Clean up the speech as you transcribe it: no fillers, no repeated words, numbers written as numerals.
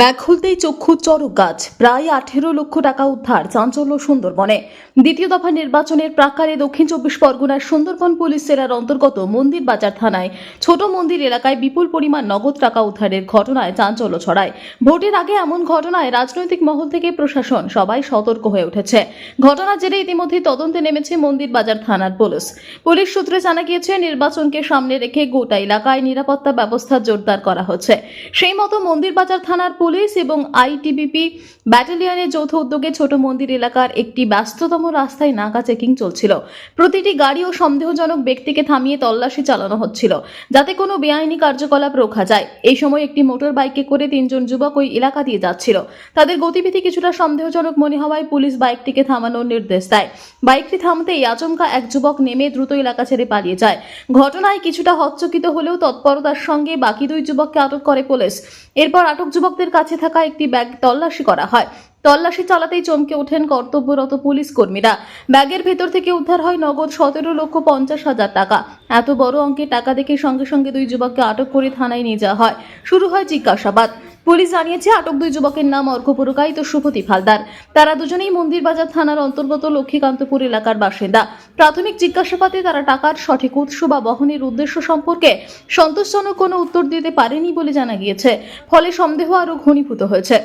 Bag খুলতেই চক্ষু চড়ক গাছ। প্রায় 18 লক্ষ টাকা উদ্ধার, চাঞ্চল্য সুন্দরবনে। দ্বিতীয় দফা নির্বাচনের প্রাক্কালে দক্ষিণ 24 পরগনার সুন্দরবন পুলিশ জেলার অন্তর্গত মন্দির বাজার থানায় ছোট মন্দির এলাকায় বিপুল পরিমাণ নগদ টাকা উদ্ধারের ঘটনায় চাঞ্চল্য ছড়ায়। ভোটের আগে এমন ঘটনায় রাজনৈতিক মহল থেকে প্রশাসন সবাই সতর্ক হয়ে উঠেছে। ঘটনার জেরে ইতিমধ্যে তদন্তে নেমেছে মন্দির বাজার থানার পুলিশ সূত্রে জানা গিয়েছে, নির্বাচনকে সামনে রেখে গোটা এলাকায় নিরাপত্তা ব্যবস্থা জোরদার করা হচ্ছে। সেই মতো মন্দির বাজার থানার পুলিশ এবং আইটিবিপি ব্যাটালিয়নের যৌথ উদ্যোগে ছোট মন্দির এলাকার একটি ব্যস্ততম রাস্তায় নাকা চেকিং চলছিল। প্রতিটি গাড়ি ও সন্দেহজনক ব্যক্তিকে থামিয়ে তল্লাশি চালানো হচ্ছিল, যাতে কোনো বেআইনি কার্যকলাপ রোখা যায়। এই সময় একটি মোটর বাইকে করে 3 জন যুবক ওই এলাকা দিয়ে যাচ্ছিল। তাদের গতিবিধি কিছুটা সন্দেহজনক মনে হওয়ায় পুলিশ বাইকটিকে থামানোর নির্দেশ দেয়। বাইকটি থামতেই আচমকা এক যুবক নেমে দ্রুত এলাকা ছেড়ে পালিয়ে যায়। ঘটনায় কিছুটা হচ্চকিত হলেও তৎপরতার সঙ্গে বাকি 2 যুবককে আটক করে পুলিশ। এরপর আটক যুবকদের কাছে থাকা একটি ব্যাগ তল্লাশি করা হয়। তল্লাশি চালাতেই চমকে ওঠেন কর্তব্যরত পুলিশ কর্মীরা। ব্যাগের ভেতর থেকে উদ্ধার হয় নগদ 17,50,000 টাকা। এত বড় অঙ্কের টাকা দেখে সঙ্গে সঙ্গে 2 যুবককে আটক করে থানায় নিয়ে যাওয়া হয়। শুরু হয় জিজ্ঞাসাবাদ। পুলিশ জানিয়েছে, আটক 2 যুবকের নাম অর্ঘ্য পুরকাইত ও শুভদীপ হালদার। তারা দুজনেই মন্দির বাজার থানার অন্তর্গত লক্ষ্মীকান্তপুর এলাকার বাসিন্দা। প্রাথমিক জিজ্ঞাসাবাদে তারা টাকার সঠিক উৎস বা বহনের উদ্দেশ্য সম্পর্কে সন্তোষজনক কোনো উত্তর দিতে পারেনি বলে জানা গিয়েছে। ফলে সন্দেহ আরও ঘনীভূত হয়েছে।